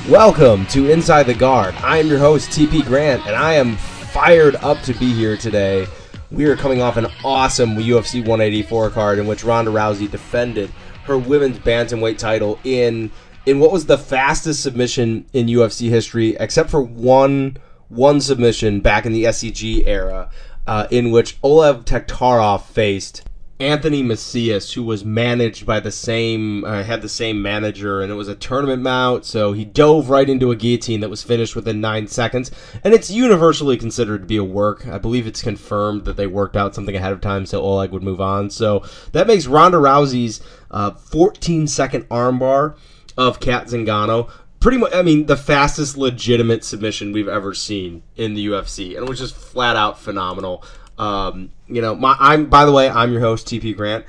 Welcome to Inside the Guard. I am your host, TP Grant, and I am fired up to be here today. We are coming off an awesome UFC 184 card in which Ronda Rousey defended her women's bantamweight title in what was the fastest submission in UFC history, except for one submission back in the SCG era, in which Olev Tektarov faced Anthony Macias, who was managed by the same, had the same manager, and it was a tournament bout, so he dove right into a guillotine that was finished within 9 seconds, and it's universally considered to be a work. I believe it's confirmed that they worked out something ahead of time so Oleg would move on, so that makes Ronda Rousey's 14-second armbar of Cat Zingano pretty much, I mean, the fastest legitimate submission we've ever seen in the UFC, and it was just flat out phenomenal. By the way, I'm your host, TP Grant.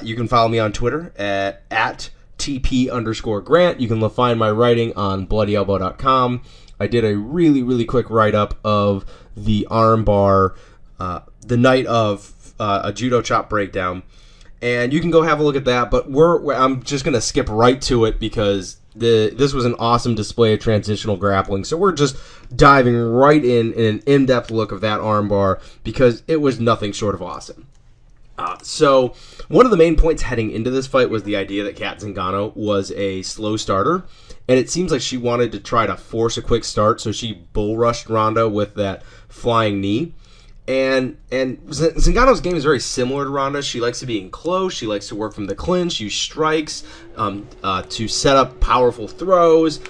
You can follow me on Twitter at TP_Grant. You can find my writing on bloodyelbow.com. I did a really, really quick write-up of the armbar the night of a judo chop breakdown. And you can go have a look at that, but I'm just going to skip right to it because this was an awesome display of transitional grappling. So we're just diving right in an in-depth look of that armbar because it was nothing short of awesome. So one of the main points heading into this fight was the idea that Cat Zingano was a slow starter, and it seems like she wanted to try to force a quick start, so she bull rushed Ronda with that flying knee. And Zingano's game is very similar to Ronda. She likes to be in close. She likes to work from the clinch, use strikes to set up powerful throws.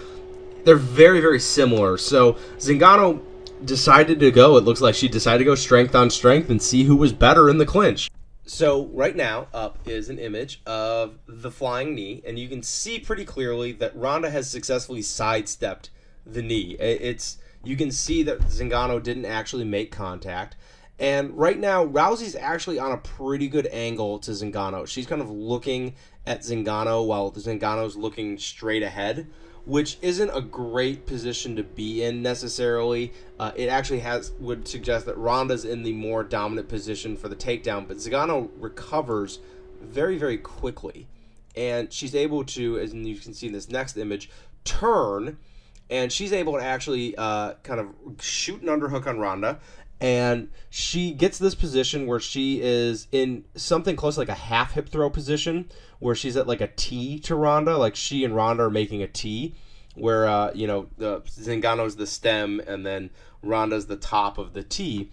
They're very, very similar. So Zingano decided to go. It looks like she decided to go strength on strength and see who was better in the clinch. So right now up is an image of the flying knee, and you can see pretty clearly that Ronda has successfully sidestepped the knee. You can see that Zingano didn't actually make contact. And right now, Rousey's actually on a pretty good angle to Zingano. She's kind of looking at Zingano while Zingano's looking straight ahead, which isn't a great position to be in necessarily. It actually would suggest that Ronda's in the more dominant position for the takedown, but Zingano recovers very, very quickly. And she's able to, as you can see in this next image, turn, and she's able to actually kind of shoot an underhook on Ronda, and she gets this position where she is in something close to like a half hip throw position, where she's at like a T to Ronda, like she and Ronda are making a T, where the Zingano's the stem and then Ronda's the top of the T,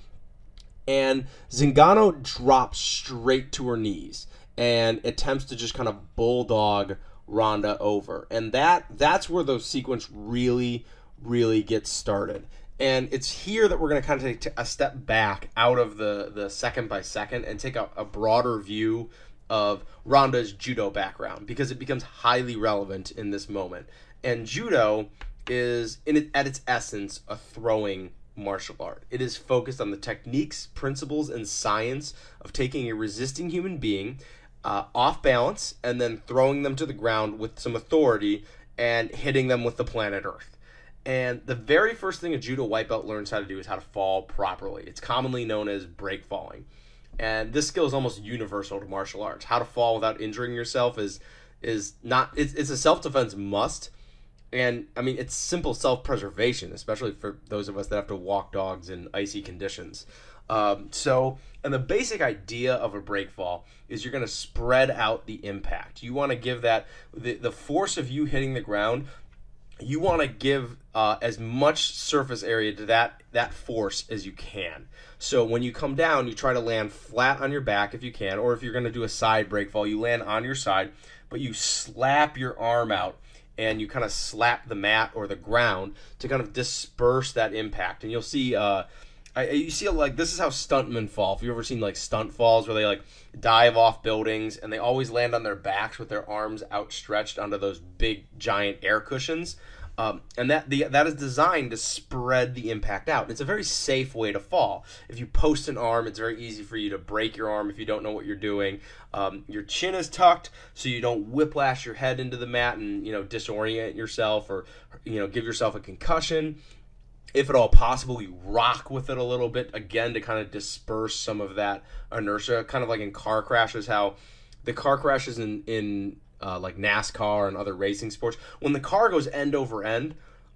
and Zingano drops straight to her knees and attempts to just kind of bulldog Ronda over, and that's where the sequence really, really gets started. And it's here that we're going to kind of take a step back out of the second by second and take a broader view of Ronda's judo background, because it becomes highly relevant in this moment. And judo is, at its essence, a throwing martial art. It is focused on the techniques, principles, and science of taking a resisting human being off balance and then throwing them to the ground with some authority and hitting them with the planet Earth. And the very first thing a judo white belt learns how to do is how to fall properly. It's commonly known as break falling. And this skill is almost universal to martial arts. How to fall without injuring yourself is not, it's a self-defense must. And I mean, it's simple self-preservation, especially for those of us that have to walk dogs in icy conditions. And the basic idea of a break fall is you're going to spread out the impact. You want to give that, the force of you hitting the ground, you want to give as much surface area to that force as you can. So when you come down, you try to land flat on your back if you can, or if you're going to do a side break fall, you land on your side, but you slap your arm out and you kind of slap the mat or the ground to kind of disperse that impact. And you'll see, you see like this is how stuntmen fall. If you've ever seen like stunt falls where they like dive off buildings and they always land on their backs with their arms outstretched onto those big giant air cushions. And that is designed to spread the impact out. It's a very safe way to fall. If you post an arm, it's very easy for you to break your arm if you don't know what you're doing. Your chin is tucked so you don't whiplash your head into the mat and disorient yourself or give yourself a concussion. If at all possible, you rock with it a little bit again to kind of disperse some of that inertia, kind of like in car crashes, how the car crashes in like NASCAR and other racing sports. When the car goes end over end,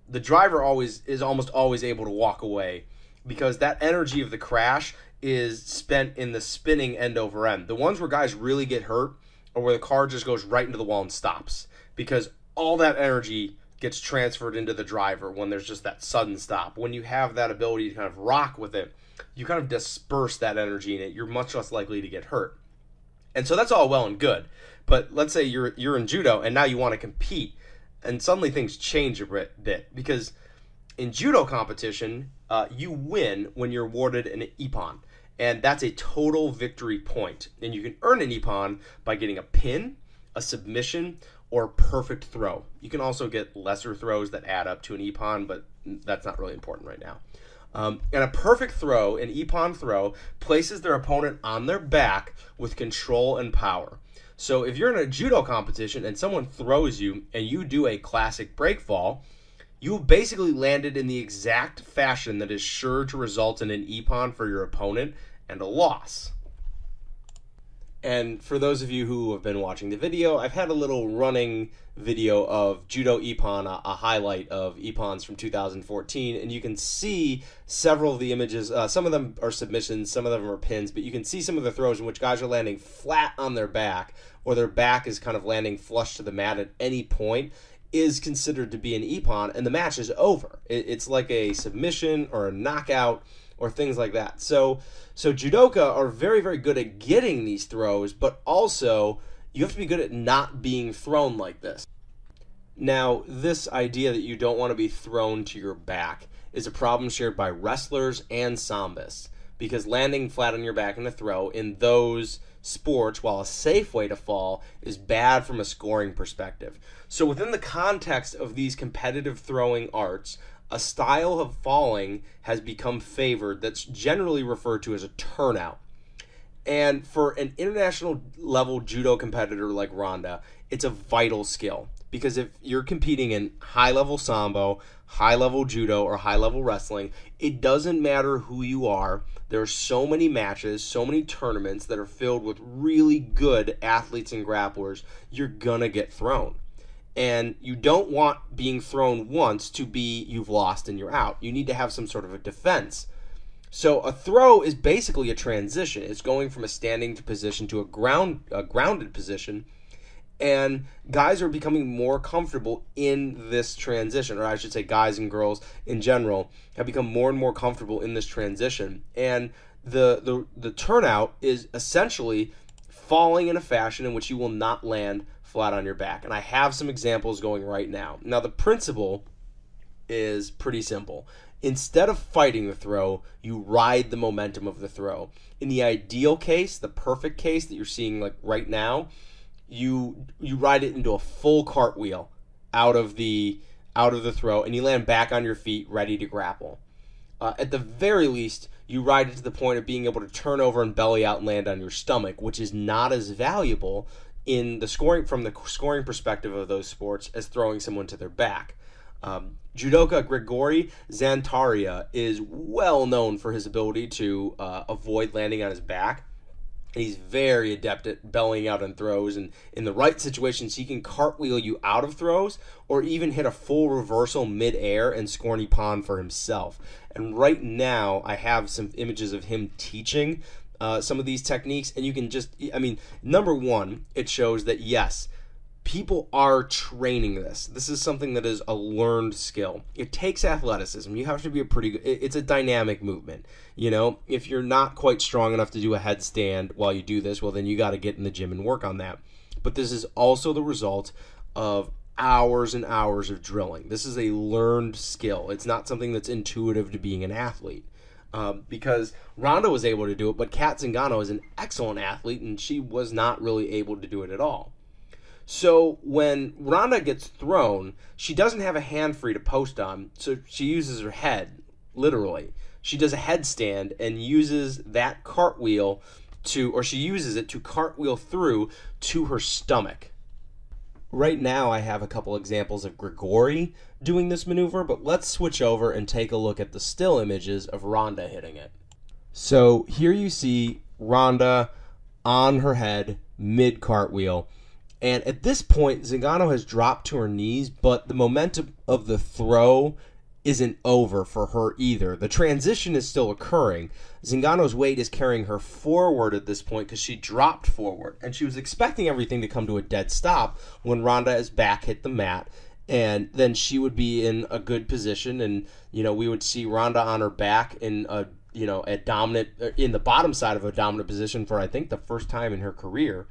the driver is almost always able to walk away because that energy of the crash is spent in the spinning end over end. The ones where guys really get hurt are where the car just goes right into the wall and stops because all that energy gets transferred into the driver when there's just that sudden stop. When you have that ability to kind of rock with it, you kind of disperse that energy in it. You're much less likely to get hurt. And so that's all well and good. But let's say you're in judo and now you want to compete, and suddenly things change a bit because in judo competition, you win when you're awarded an ippon, and that's a total victory point. And you can earn an ippon by getting a pin, a submission, or perfect throw. You can also get lesser throws that add up to an ippon, but that's not really important right now. And a perfect throw, an ippon throw, places their opponent on their back with control and power. So if you're in a judo competition and someone throws you and you do a classic break fall, you basically landed in the exact fashion that is sure to result in an ippon for your opponent and a loss. And for those of you who have been watching the video, I've had a little running video of Judo Ippon, a highlight of Ippons from 2014, and you can see several of the images. Some of them are submissions, some of them are pins, but you can see some of the throws in which guys are landing flat on their back, or their back is kind of landing flush to the mat at any point, is considered to be an Ippon, and the match is over. It's like a submission or a knockout or things like that. So judoka are very, very good at getting these throws, but also you have to be good at not being thrown like this. Now, this idea that you don't want to be thrown to your back is a problem shared by wrestlers and sambists, because landing flat on your back in a throw in those sports, while a safe way to fall, is bad from a scoring perspective. So within the context of these competitive throwing arts, a style of falling has become favored that's generally referred to as a turnout. And for an international level judo competitor like Ronda, it's a vital skill. Because if you're competing in high-level sambo, high-level judo, or high-level wrestling, it doesn't matter who you are. There are so many matches, so many tournaments that are filled with really good athletes and grapplers, you're gonna get thrown. And you don't want being thrown once to be you've lost and you're out. You need to have some sort of a defense. So a throw is basically a transition. It's going from a standing position to a grounded position, and guys are becoming more comfortable in this transition, or I should say guys and girls in general have become more and more comfortable in this transition. And the turnout is essentially falling in a fashion in which you will not land flat on your back. And I have some examples going right now. Now, the principle is pretty simple. Instead of fighting the throw, you ride the momentum of the throw. In the ideal case, the perfect case that you're seeing like right now, you ride it into a full cartwheel out of the throw, and you land back on your feet ready to grapple. At the very least, you ride it to the point of being able to turn over and belly out and land on your stomach, which is not as valuable in the scoring from the scoring perspective of those sports as throwing someone to their back. Judoka Grigori Zantaria is well known for his ability to avoid landing on his back. And he's very adept at bellying out on throws, and in the right situations, he can cartwheel you out of throws or even hit a full reversal mid-air and score an ippon for himself. And right now, I have some images of him teaching some of these techniques, and you can just, I mean, number one, it shows that yes, people are training this. This is something that is a learned skill. It takes athleticism. You have to be a pretty good, it's a dynamic movement. You know, if you're not quite strong enough to do a headstand while you do this, well, then you got to get in the gym and work on that. But this is also the result of hours and hours of drilling. This is a learned skill. It's not something that's intuitive to being an athlete. Because Ronda was able to do it, but Kat Zingano is an excellent athlete, and she was not really able to do it at all. So when Ronda gets thrown, she doesn't have a hand free to post on, so she uses her head, literally. She does a headstand and uses that cartwheel she uses it to cartwheel through to her stomach. Right now I have a couple examples of Grigori doing this maneuver, but let's switch over and take a look at the still images of Ronda hitting it. So here you see Ronda on her head, mid-cartwheel, And at this point, Zingano has dropped to her knees, but the momentum of the throw isn't over for her either. The transition is still occurring. Zingano's weight is carrying her forward at this point because she dropped forward, and she was expecting everything to come to a dead stop when Ronda's back hit the mat, and then she would be in a good position, and we would see Ronda on her back in a a dominant, in the bottom side of a dominant position for I think the first time in her career.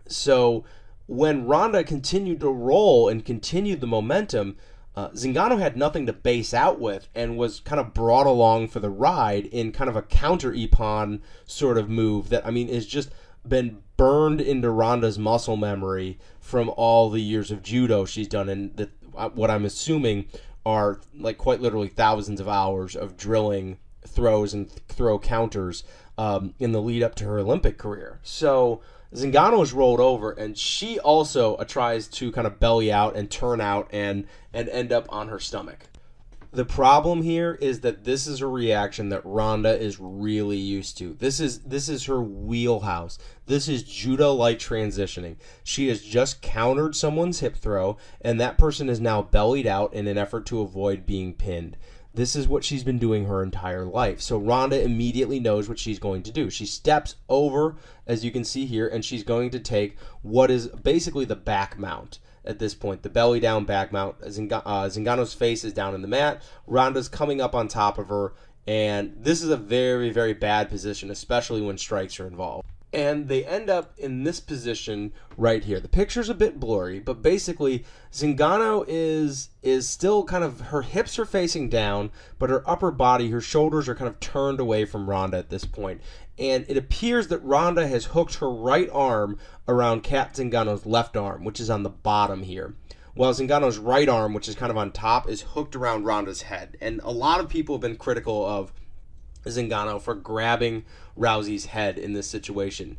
So when Ronda continued to roll and continued the momentum, Zingano had nothing to base out with and was kind of brought along for the ride in kind of a counter Ippon sort of move that, is just been burned into Ronda's muscle memory from all the years of judo she's done, and what I'm assuming are like quite literally thousands of hours of drilling throws and throw counters in the lead up to her Olympic career. So Zingano is rolled over, and she also tries to kind of belly out and turn out and end up on her stomach. The problem here is that this is a reaction that Ronda is really used to. This is her wheelhouse. This is judo-like transitioning. She has just countered someone's hip throw, and that person is now bellied out in an effort to avoid being pinned. This is what she's been doing her entire life. So Ronda immediately knows what she's going to do. She steps over, as you can see here, and she's going to take what is basically the back mount at this point, the belly down back mount. Zingano's face is down in the mat. Ronda's coming up on top of her, and this is a very, very bad position, especially when strikes are involved. And they end up in this position right here. The picture's a bit blurry, but basically Zingano is still kind of, her hips are facing down, but her upper body, her shoulders are kind of turned away from Ronda at this point. And it appears that Ronda has hooked her right arm around Cat Zingano's left arm, which is on the bottom here, while Zingano's right arm, which is kind of on top, is hooked around Ronda's head. And a lot of people have been critical of Zingano for grabbing Rousey's head in this situation,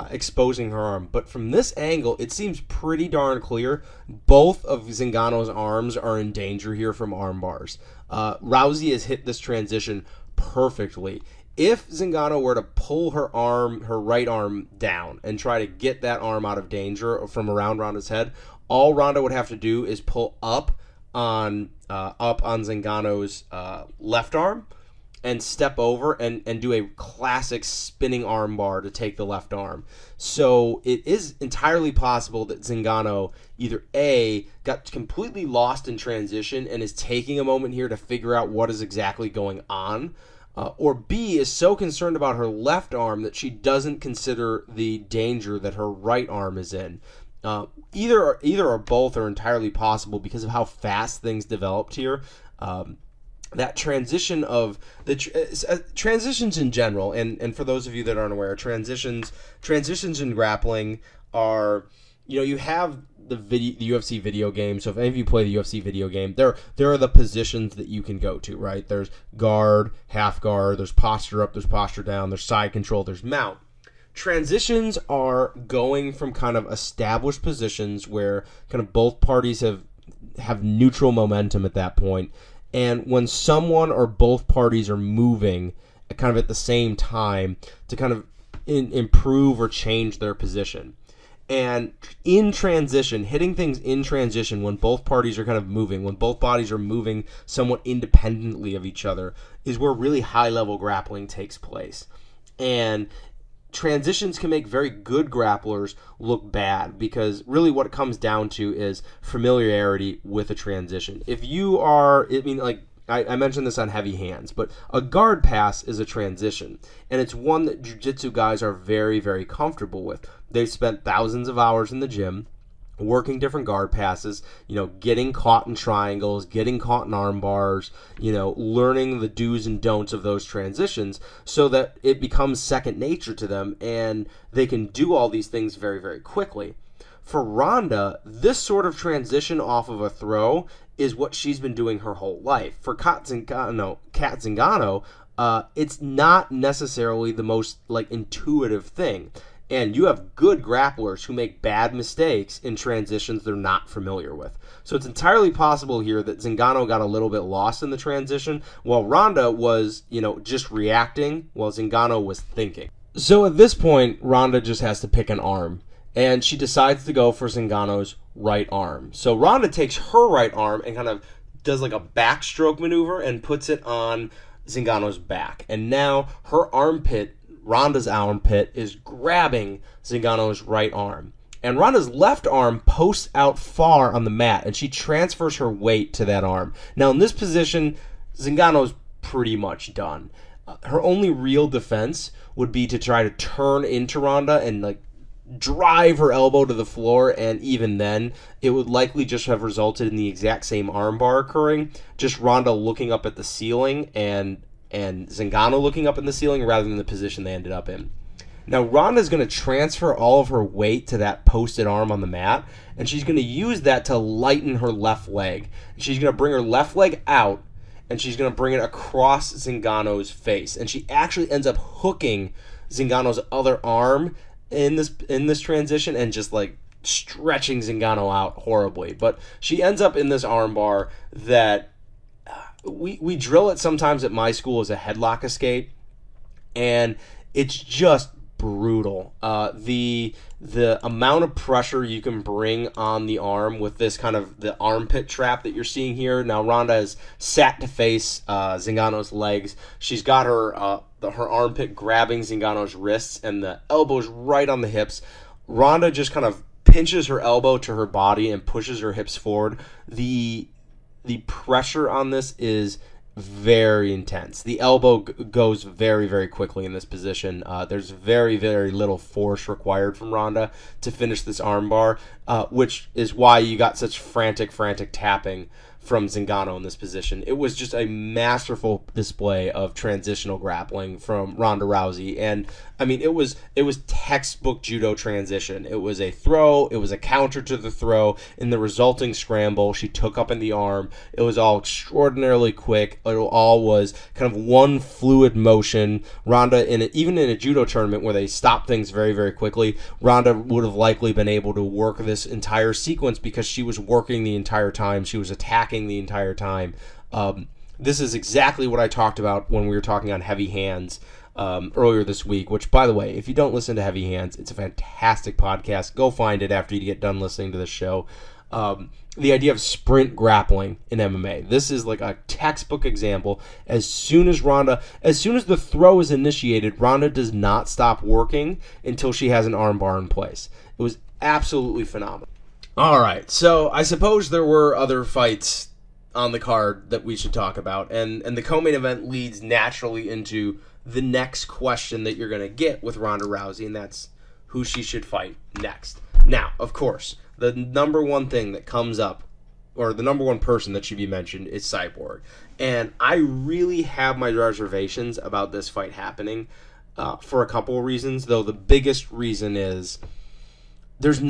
exposing her arm. But from this angle, it seems pretty darn clear both of Zingano's arms are in danger here from arm bars. Rousey has hit this transition perfectly. If Zingano were to pull her right arm down and try to get that arm out of danger from around Ronda's head, all Ronda would have to do is pull up on Zingano's left arm and step over and do a classic spinning arm bar to take the left arm. So it is entirely possible that Zingano either A, got completely lost in transition and is taking a moment here to figure out what is exactly going on, or B, is so concerned about her left arm that she doesn't consider the danger that her right arm is in. Either or both are entirely possible because of how fast things developed here. That transition of the transitions in general, and for those of you that aren't aware, transitions in grappling are, you have the UFC video game. So if any of you play the UFC video game, there are the positions that you can go to, right? There's guard, half guard, there's posture up, there's posture down, there's side control, there's mount. Transitions are going from kind of established positions where kind of both parties have neutral momentum at that point. And when someone or both parties are moving kind of at the same time to kind of improve or change their position. And in transition, hitting things in transition when both parties are kind of moving, when both bodies are moving somewhat independently of each other, is where really high-level grappling takes place. And transitions can make very good grapplers look bad, because really what it comes down to is familiarity with a transition. If you are, I mentioned this on heavy hands, but a guard pass is a transition, and it's one that jiu-jitsu guys are very, very comfortable with. They've spent thousands of hours in the gym working different guard passes, getting caught in triangles, getting caught in arm bars, learning the do's and don'ts of those transitions so that it becomes second nature to them and they can do all these things very, very quickly. For Ronda, this sort of transition off of a throw is what she's been doing her whole life. For Cat Zingano, it's not necessarily the most intuitive thing. And you have good grapplers who make bad mistakes in transitions they're not familiar with. So it's entirely possible here that Zingano got a little bit lost in the transition, while Ronda was, just reacting, while Zingano was thinking. So at this point, Ronda just has to pick an arm. and she decides to go for Zingano's right arm. So Ronda takes her right arm and kind of does like a backstroke maneuver and puts it on Zingano's back. And now her armpit, Ronda's armpit, is grabbing Zingano's right arm. And Ronda's left arm posts out far on the mat, and she transfers her weight to that arm. Now, in this position, Zingano's pretty much done. Her only real defense would be to try to turn into Ronda and like drive her elbow to the floor, and even then, it would likely just have resulted in the exact same armbar occurring, just Ronda looking up at the ceiling and Zingano looking up in the ceiling rather than the position they ended up in. Now, Ronda's going to transfer all of her weight to that posted arm on the mat, and she's going to use that to lighten her left leg. She's going to bring her left leg out, and she's going to bring it across Zingano's face. And she actually ends up hooking Zingano's other arm in this transition and just like stretching Zingano out horribly. But she ends up in this armbar that we drill it sometimes at my school as a headlock escape, and it's just brutal. The amount of pressure you can bring on the arm with this kind of the armpit trap that you're seeing here. Now Ronda is sat to face Zingano's legs. She's got her armpit grabbing Zingano's wrists, and the elbow's right on the hips. Ronda just kind of pinches her elbow to her body and pushes her hips forward. The pressure on this is very intense. The elbow goes very, very quickly in this position. There's very, very little force required from Ronda to finish this armbar, which is why you got such frantic tapping from Zingano in this position. It was just a masterful display of transitional grappling from Ronda Rousey, and I mean it was textbook judo transition. It was a throw, it was a counter to the throw, in the resulting scramble she took up in the arm. It was all extraordinarily quick. It all was kind of one fluid motion. Ronda, even in a judo tournament where they stop things very, very quickly, Ronda would have likely been able to work this entire sequence because she was working the entire time. She was attacking the entire time. This is exactly what I talked about when we were talking on Heavy Hands earlier this week, which, by the way, if you don't listen to Heavy Hands, it's a fantastic podcast. Go find it after you get done listening to this show. The idea of sprint grappling in MMA. This is like a textbook example. As soon as the throw is initiated, Ronda does not stop working until she has an armbar in place. It was absolutely phenomenal. All right, so I suppose there were other fights on the card that we should talk about, and the co-main event leads naturally into the next question that you're going to get with Ronda Rousey, and that's who she should fight next. Now, of course, the number one thing that comes up, or the number one person that should be mentioned, is Cyborg, and I really have my reservations about this fight happening for a couple of reasons, though the biggest reason is there's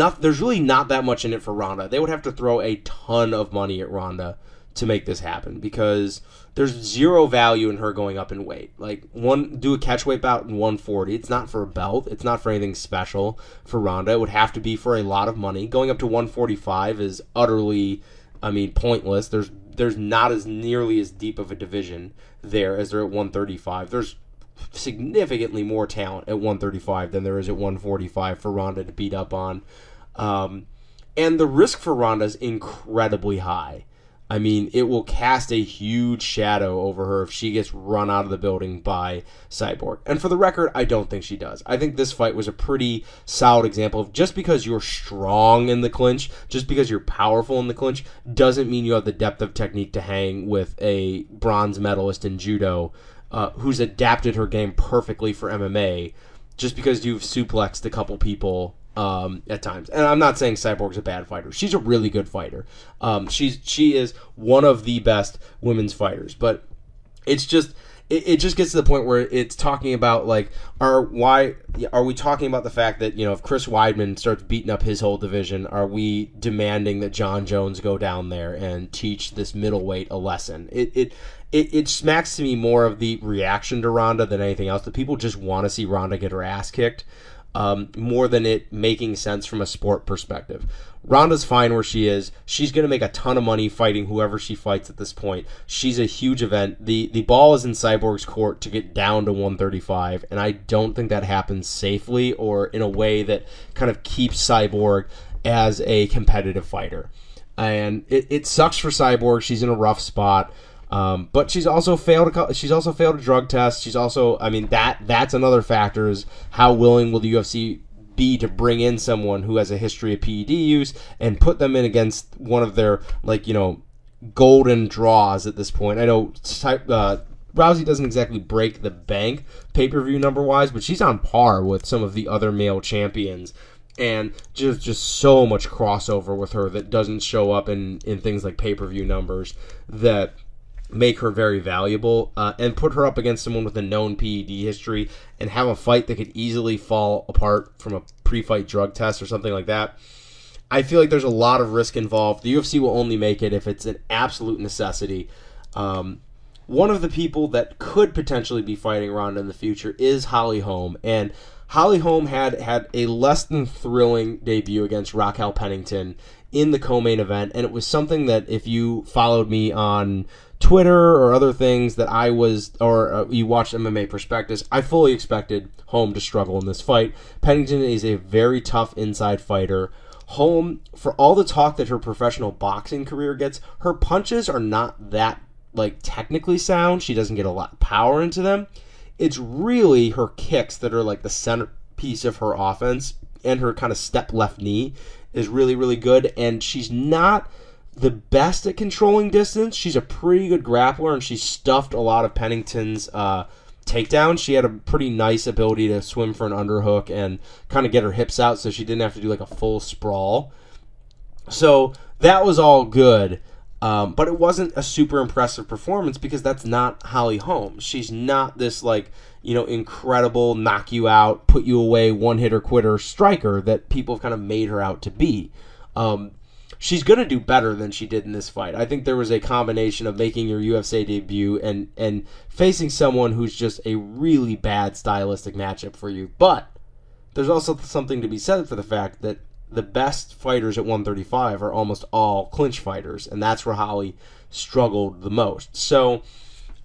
really not that much in it for Ronda. They would have to throw a ton of money at Ronda to make this happen because there's zero value in her going up in weight. Like, do a catchweight bout in 140. It's not for a belt. It's not for anything special for Ronda. It would have to be for a lot of money. Going up to 145 is utterly, pointless. There's not as nearly as deep of a division there as there at 135. There's significantly more talent at 135 than there is at 145 for Ronda to beat up on. And the risk for Ronda is incredibly high. It will cast a huge shadow over her if she gets run out of the building by Cyborg. And for the record, I don't think she does. I think this fight was a pretty solid example of just because you're strong in the clinch, just because you're powerful in the clinch, doesn't mean you have the depth of technique to hang with a bronze medalist in judo who's adapted her game perfectly for MMA, just because you've suplexed a couple people at times. And I'm not saying Cyborg's a bad fighter. She's a really good fighter. She is one of the best women's fighters. But it's just it just gets to the point where it's talking about like are we talking about the fact that if Chris Weidman starts beating up his whole division, are we demanding that John Jones go down there and teach this middleweight a lesson? It smacks to me more of the reaction to Ronda than anything else. That people just want to see Ronda get her ass kicked. more than it making sense from a sport perspective. Ronda's fine where she is. She's going to make a ton of money fighting whoever she fights at this point. She's a huge event. The ball is in Cyborg's court to get down to 135, and I don't think that happens safely or in a way that kind of keeps Cyborg as a competitive fighter. And it sucks for Cyborg. She's in a rough spot. But she's also failed a drug test. She's also, I mean, that's another factor, is how willing will the UFC be to bring in someone who has a history of PED use and put them in against one of their, like, you know, golden draws at this point. I know Rousey doesn't exactly break the bank pay-per-view number-wise, but she's on par with some of the other male champions. And just so much crossover with her that doesn't show up in things like pay-per-view numbers that make her very valuable, and put her up against someone with a known PED history and have a fight that could easily fall apart from a pre-fight drug test or something like that. I feel like there's a lot of risk involved. The UFC will only make it if it's an absolute necessity. One of the people that could potentially be fighting Ronda in the future is Holly Holm, and Holly Holm had a less than thrilling debut against Raquel Pennington in the co-main event, and it was something that, if you followed me on Twitter or other things that I was, or you watched MMA Prospectus, I fully expected Holm to struggle in this fight. Pennington is a very tough inside fighter. Holm, for all the talk that her professional boxing career gets, her punches are not that, like, technically sound. She doesn't get a lot of power into them. It's really her kicks that are like the centerpiece of her offense, and her kind of step left knee is really, really good, and she's not the best at controlling distance. She's a pretty good grappler, and she stuffed a lot of Pennington's takedowns. She had a pretty nice ability to swim for an underhook and kind of get her hips out so she didn't have to do like a full sprawl. So that was all good, but it wasn't a super impressive performance because that's not Holly Holm. She's not this, like, you know, incredible knock you out, put you away, one-hitter quitter striker that people have kind of made her out to be. She's going to do better than she did in this fight. I think there was a combination of making your UFC debut and facing someone who's just a really bad stylistic matchup for you. But there's also something to be said for the fact that the best fighters at 135 are almost all clinch fighters, and that's where Holly struggled the most. So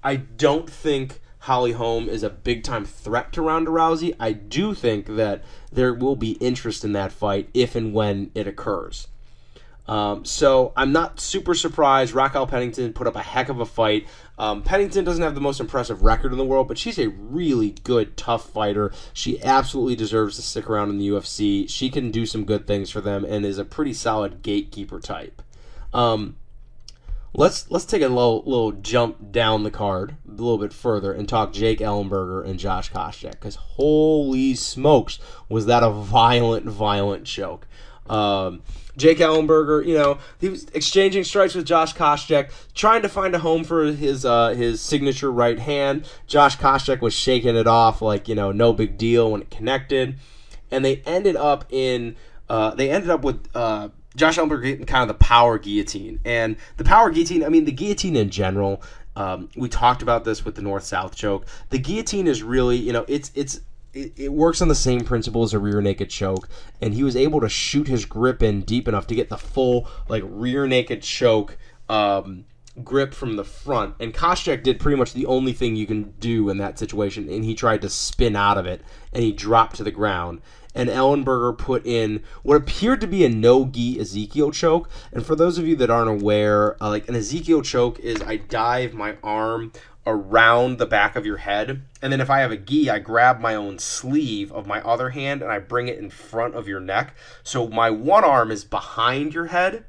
I don't think Holly Holm is a big-time threat to Ronda Rousey. I do think that there will be interest in that fight if and when it occurs. So I'm not super surprised. Raquel Pennington put up a heck of a fight. Pennington doesn't have the most impressive record in the world, but she's a really good, tough fighter. She absolutely deserves to stick around in the UFC. She can do some good things for them and is a pretty solid gatekeeper type. Let's take a little jump down the card a little bit further and talk Jake Ellenberger and Josh Koscheck, because holy smokes, was that a violent choke. Jake Ellenberger, you know, he was exchanging strikes with Josh Koscheck, trying to find a home for his signature right hand. Josh Koscheck was shaking it off like, you know, no big deal when it connected, and they ended up with Josh Ellenberger getting kind of the power guillotine. And the power guillotine, I mean, the guillotine in general, we talked about this with the north-south choke. The guillotine is really, you know, it works on the same principle as a rear naked choke, and he was able to shoot his grip in deep enough to get the full, like, rear naked choke grip from the front. And Koscheck did pretty much the only thing you can do in that situation, and he tried to spin out of it, and he dropped to the ground. And Ellenberger put in what appeared to be a no-gi Ezekiel choke. And for those of you that aren't aware, like, an Ezekiel choke is I dive my arm around the back of your head, and then if I have a gi, I grab my own sleeve of my other hand and I bring it in front of your neck. So my one arm is behind your head,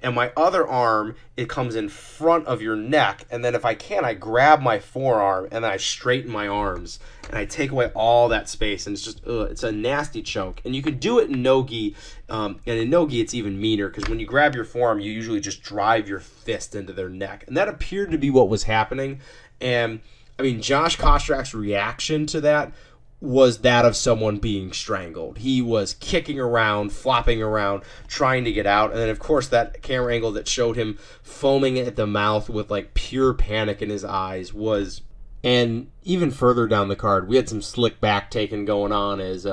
and my other arm, it comes in front of your neck, and then if I can, I grab my forearm and then I straighten my arms and I take away all that space, and it's just it's a nasty choke. And you can do it in no-gi, and in no-gi it's even meaner, because when you grab your forearm, you usually just drive your fist into their neck, and that appeared to be what was happening. And I mean, Josh Koscheck's reaction to that was that of someone being strangled. He was kicking around, flopping around, trying to get out. And then, of course, that camera angle that showed him foaming at the mouth with, like, pure panic in his eyes was And even further down the card, we had some slick back taking going on as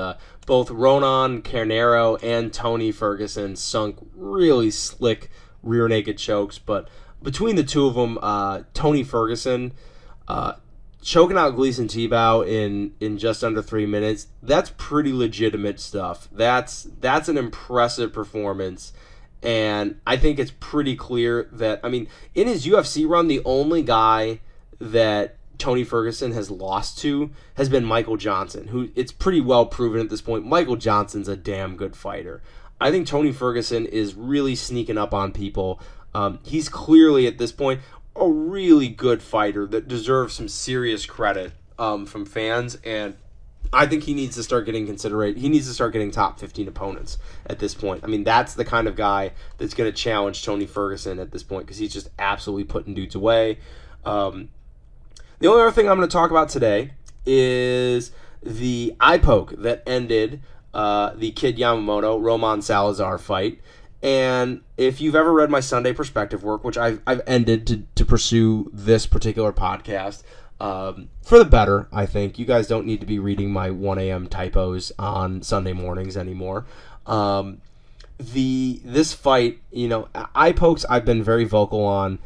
both Ronan Carneiro and Tony Ferguson sunk really slick rear naked chokes. But between the two of them, Tony Ferguson choking out Gleason Tebow in just under 3 minutes, that's pretty legitimate stuff. That's an impressive performance. And I think it's pretty clear that, I mean, in his UFC run, the only guy that Tony Ferguson has lost to has been Michael Johnson, who it's pretty well proven at this point. Michael Johnson's a damn good fighter. I think Tony Ferguson is really sneaking up on people. He's clearly at this point a really good fighter that deserves some serious credit from fans, and I think he needs to start getting consideration. He needs to start getting top 15 opponents at this point. I mean, that's the kind of guy that's going to challenge Tony Ferguson at this point because he's just absolutely putting dudes away. The only other thing I'm going to talk about today is the eye poke that ended the Kid Yamamoto Roman Salazar fight. And if you've ever read my Sunday Perspective work, which I've ended to pursue this particular podcast, for the better, I think. You guys don't need to be reading my 1 a.m. typos on Sunday mornings anymore. This fight, eye pokes I've been very vocal on.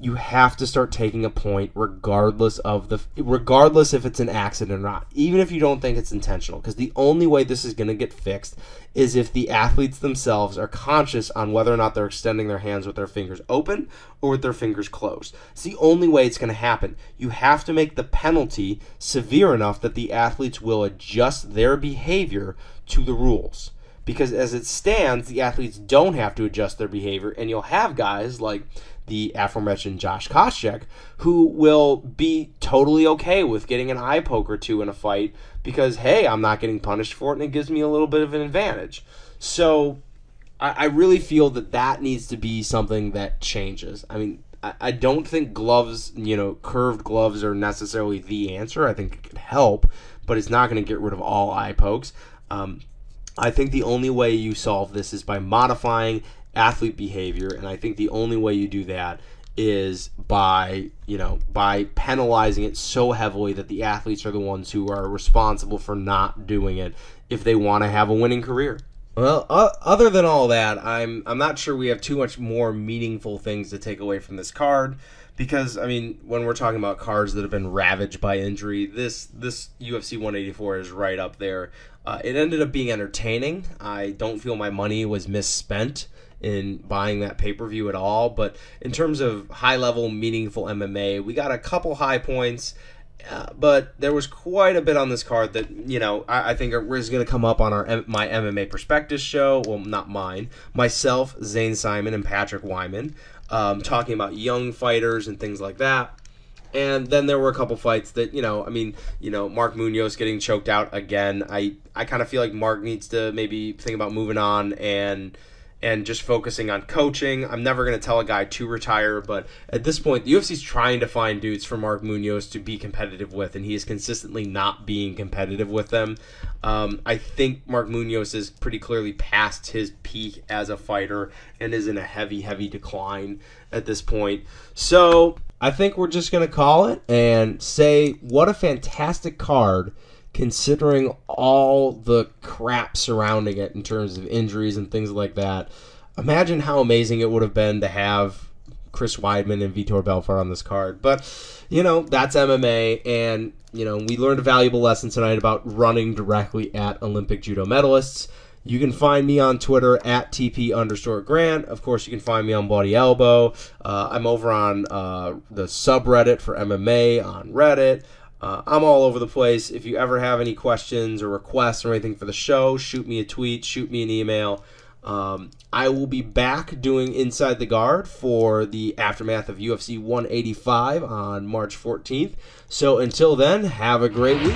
You have to start taking a point regardless if it's an accident or not, even if you don't think it's intentional, because the only way this is going to get fixed is if the athletes themselves are conscious on whether or not they're extending their hands with their fingers open or with their fingers closed. It's the only way it's going to happen. You have to make the penalty severe enough that the athletes will adjust their behavior to the rules. Because as it stands, the athletes don't have to adjust their behavior, and you'll have guys like the aforementioned Josh Koscheck who will be totally okay with getting an eye poke or two in a fight because, hey, I'm not getting punished for it, and it gives me a little bit of an advantage. So I really feel that needs to be something that changes. I mean, I don't think gloves, curved gloves are necessarily the answer. I think it could help, but it's not going to get rid of all eye pokes. I think the only way you solve this is by modifying athlete behavior, and I think the only way you do that is by penalizing it so heavily that the athletes are the ones who are responsible for not doing it if they want to have a winning career. Well, other than all that, I'm not sure we have too much more meaningful things to take away from this card. Because, I mean, when we're talking about cards that have been ravaged by injury, this UFC 184 is right up there. It ended up being entertaining. I don't feel my money was misspent in buying that pay-per-view at all. But in terms of high-level, meaningful MMA, we got a couple high points. But there was quite a bit on this card that, I think is going to come up on my MMA Perspectives show. Well, not mine. Myself, Zane Simon, and Patrick Wyman. Talking about young fighters and things like that. And then there were a couple fights that, Mark Munoz getting choked out again. I kind of feel like Mark needs to maybe think about moving on and just focusing on coaching. I'm never going to tell a guy to retire, but at this point, the UFC's trying to find dudes for Mark Munoz to be competitive with, and he is consistently not being competitive with them. I think Mark Munoz is pretty clearly past his peak as a fighter and is in a heavy, heavy decline at this point. So I think we're just going to call it and say what a fantastic card, considering all the crap surrounding it in terms of injuries and things like that. Imagine how amazing it would have been to have Chris Weidman and Vitor Belfort on this card. But, that's MMA, and, we learned a valuable lesson tonight about running directly at Olympic judo medalists. You can find me on Twitter at TP_Grant. Of course, you can find me on Bloody Elbow. I'm over on the subreddit for MMA on Reddit. I'm all over the place. If you ever have any questions or requests or anything for the show, shoot me a tweet, shoot me an email. I will be back doing Inside the Guard for the aftermath of UFC 185 on March 14th. So until then, have a great week.